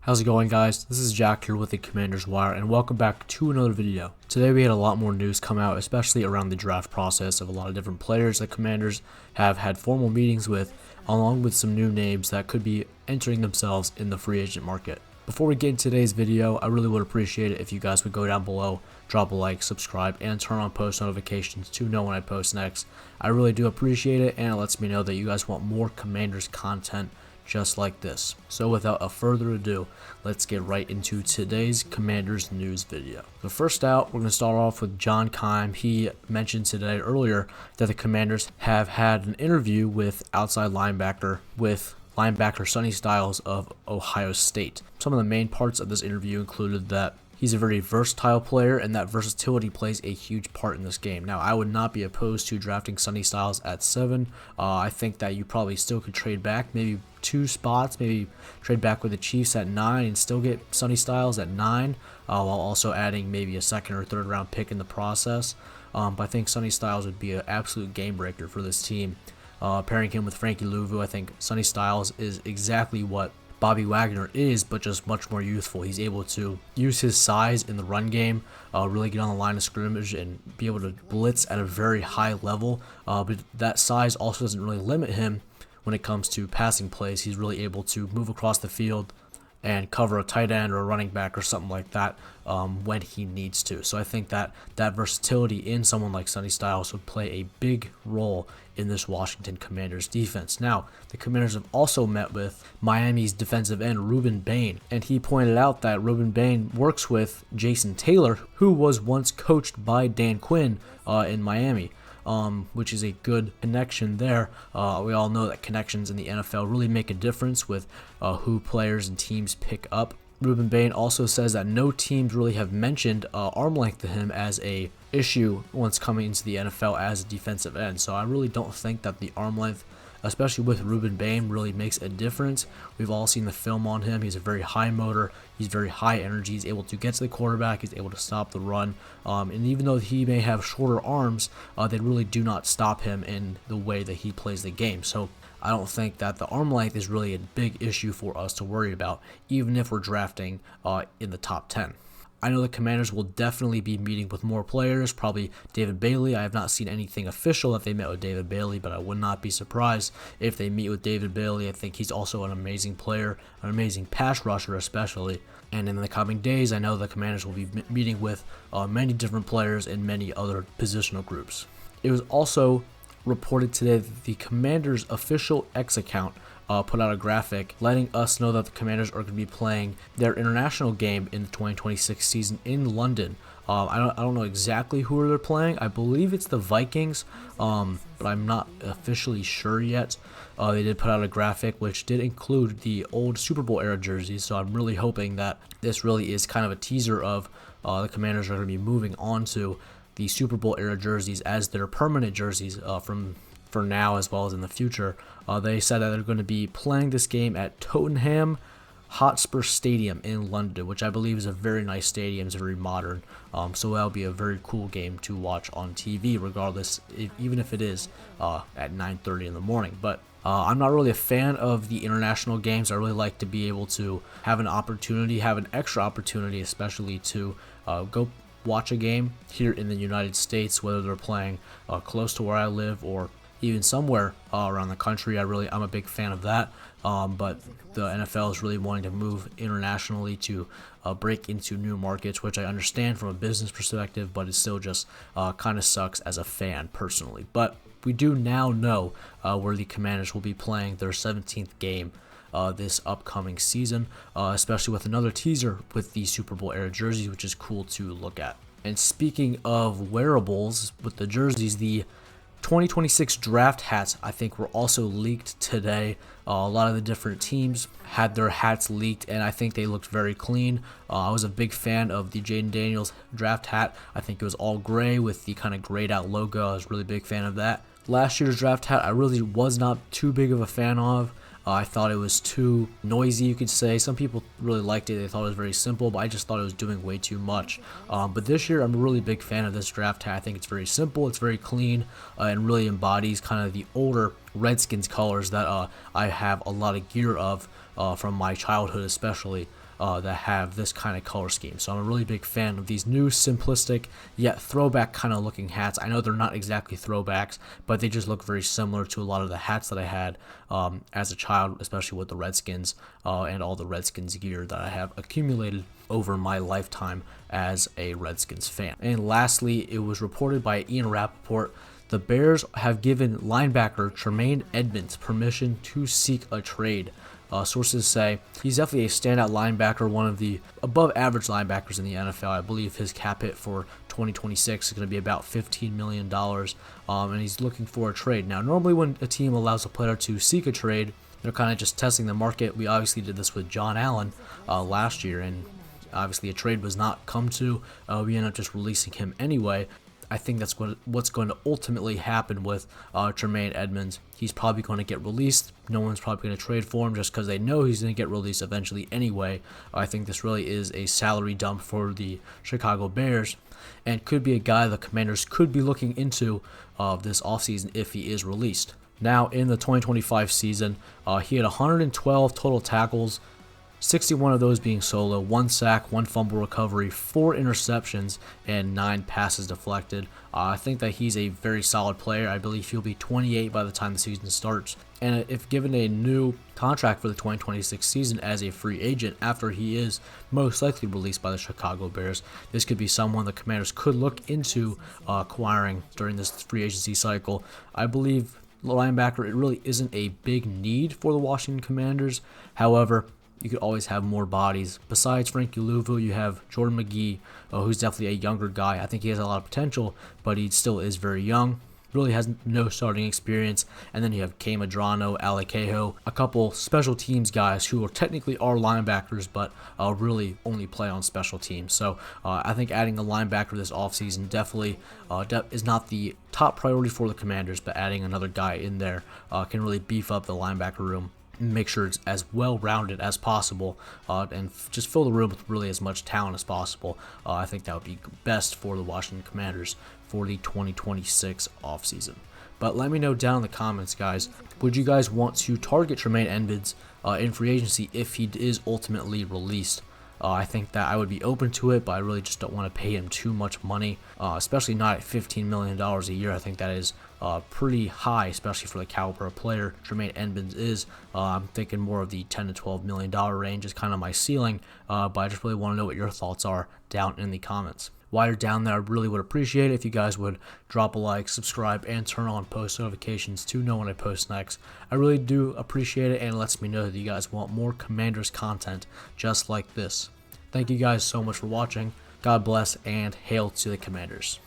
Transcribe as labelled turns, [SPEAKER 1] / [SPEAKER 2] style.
[SPEAKER 1] How's it going, guys? This is Jack here with the Commander's Wire, and welcome back to another video. Today we had a lot more news come out, especially around the draft process of a lot of different players that Commanders have had formal meetings with, along with some new names that could be entering themselves in the free agent market. Before we get into today's video, I really would appreciate it if you guys would go down below, drop a like, subscribe, and turn on post notifications to know when I post next. I really do appreciate it, and it lets me know that you guys want more Commanders content just like this. So without a further ado, let's get right into today's Commanders news video. So first out, we're going to start off with John Keim. He mentioned today earlier that the Commanders have had an interview with outside linebacker Sonny Styles of Ohio State. Some of the main parts of this interview included that he's a very versatile player, and that versatility plays a huge part in this game. Now, I would not be opposed to drafting Sonny Styles at 7. I think that you probably still could trade back, maybe 2 spots, maybe trade back with the Chiefs at 9 and still get Sonny Styles at 9, while also adding maybe a second or third round pick in the process. But I think Sonny Styles would be an absolute game breaker for this team. Pairing him with Frankie Luvu, I think Sonny Styles is exactly what Bobby Wagner is, but just much more youthful. He's able to use his size in the run game, really get on the line of scrimmage and be able to blitz at a very high level, but that size also doesn't really limit him when it comes to passing plays. He's really able to move across the field and cover a tight end or a running back or something like that when he needs to. So I think that versatility in someone like Sonny Styles would play a big role in this Washington Commanders defense. Now, the Commanders have also met with Miami's defensive end Rueben Bain, and he pointed out that Rueben Bain works with Jason Taylor, who was once coached by Dan Quinn in Miami. Which is a good connection there. We all know that connections in the NFL really make a difference with who players and teams pick up. Rueben Bain also says that no teams really have mentioned arm length to him as a issue once coming into the NFL as a defensive end. So I really don't think that the arm length, especially with Rueben Bain, really makes a difference. We've all seen the film on him. He's a very high motor. He's very high energy. He's able to get to the quarterback. He's able to stop the run. And even though he may have shorter arms, they really do not stop him in the way that he plays the game. So I don't think that the arm length is really a big issue for us to worry about, even if we're drafting in the top 10. I know the Commanders will definitely be meeting with more players, probably David Bailey. I have not seen anything official that they met with David Bailey, but I would not be surprised if they meet with David Bailey. I think he's also an amazing player, an amazing pass rusher especially. And in the coming days, I know the Commanders will be meeting with many different players in many other positional groups. It was also reported today that the Commanders' official X account put out a graphic letting us know that the Commanders are going to be playing their international game in the 2026 season in London. I don't know exactly who they're playing. I believe it's the Vikings, but I'm not officially sure yet. They did put out a graphic which did include the old Super Bowl era jerseys, so I'm really hoping that this really is kind of a teaser of the Commanders are going to be moving on to the Super Bowl era jerseys as their permanent jerseys for now as well as in the future. They said that they're going to be playing this game at Tottenham Hotspur Stadium in London, which I believe is a very nice stadium. It's very modern, so that'll be a very cool game to watch on TV regardless, even if it is at 9:30 in the morning. But I'm not really a fan of the international games. I really like to be able to have an extra opportunity, especially to go watch a game here in the United States, whether they're playing close to where I live or even somewhere around the country. I'm a big fan of that. But the NFL is really wanting to move internationally to break into new markets, which I understand from a business perspective, but it still just kind of sucks as a fan personally. But we do now know where the Commanders will be playing their 17th game this upcoming season, especially with another teaser with the Super Bowl era jerseys, which is cool to look at. And speaking of wearables with the jerseys, the 2026 draft hats, I think, were also leaked today. A lot of the different teams had their hats leaked, and I think they looked very clean. I was a big fan of the Jayden Daniels draft hat. I think it was all gray with the kind of grayed out logo. I was a really big fan of that. Last year's draft hat, I really was not too big of a fan of. I thought it was too noisy, you could say. Some people really liked it. They thought it was very simple, but I just thought it was doing way too much. But this year, I'm a really big fan of this draft hat. I think it's very simple, it's very clean, and really embodies kind of the older Redskins colors that I have a lot of gear of from my childhood especially. that have this kind of color scheme. So I'm a really big fan of these new simplistic yet throwback kind of looking hats. I know they're not exactly throwbacks, but they just look very similar to a lot of the hats that I had as a child, especially with the Redskins and all the Redskins gear that I have accumulated over my lifetime as a Redskins fan. And lastly, it was reported by Ian Rappaport, the Bears have given linebacker Tremaine Edmunds permission to seek a trade. Sources say he's definitely a standout linebacker, one of the above average linebackers in the NFL. I believe his cap hit for 2026 is going to be about $15 million, and he's looking for a trade. Now, normally when a team allows a player to seek a trade, they're kind of just testing the market. We obviously did this with John Allen last year, and obviously a trade was not come to. We ended up just releasing him anyway. I think that's what's going to ultimately happen with Tremaine Edmunds. He's probably going to get released. No one's probably going to trade for him just because they know he's going to get released eventually anyway. I think this really is a salary dump for the Chicago Bears and could be a guy the Commanders could be looking into this offseason if he is released. Now, in the 2025 season, he had 112 total tackles, 61 of those being solo, 1 sack, 1 fumble recovery, 4 interceptions, and 9 passes deflected. I think that he's a very solid player. I believe he'll be 28 by the time the season starts. And if given a new contract for the 2026 season as a free agent after he is most likely released by the Chicago Bears, this could be someone the Commanders could look into acquiring during this free agency cycle. I believe linebacker, it really isn't a big need for the Washington Commanders. However, you could always have more bodies. Besides Frankie Louvu, you have Jordan McGee, who's definitely a younger guy. I think he has a lot of potential, but he still is very young. Really has no starting experience. And then you have Kay Madrano, Alakeho, a couple special teams guys who are technically linebackers, but really only play on special teams. So I think adding a linebacker this offseason definitely is not the top priority for the Commanders, but adding another guy in there can really beef up the linebacker room, make sure it's as well-rounded as possible, and just fill the room with really as much talent as possible. I think that would be best for the Washington Commanders for the 2026 offseason. But let me know down in the comments, guys, would you guys want to target Tremaine Edmunds in free agency if he is ultimately released? I think that I would be open to it, but I really just don't want to pay him too much money, especially not at $15 million a year. I think that is pretty high, especially for the caliber of player Tremaine Edmunds is. I'm thinking more of the $10 to $12 million range is kind of my ceiling, but I just really want to know what your thoughts are down in the comments. While you're down there, I really would appreciate it if you guys would drop a like, subscribe, and turn on post notifications to know when I post next. I really do appreciate it, and it lets me know that you guys want more Commanders content just like this. Thank you guys so much for watching. God bless, and hail to the Commanders.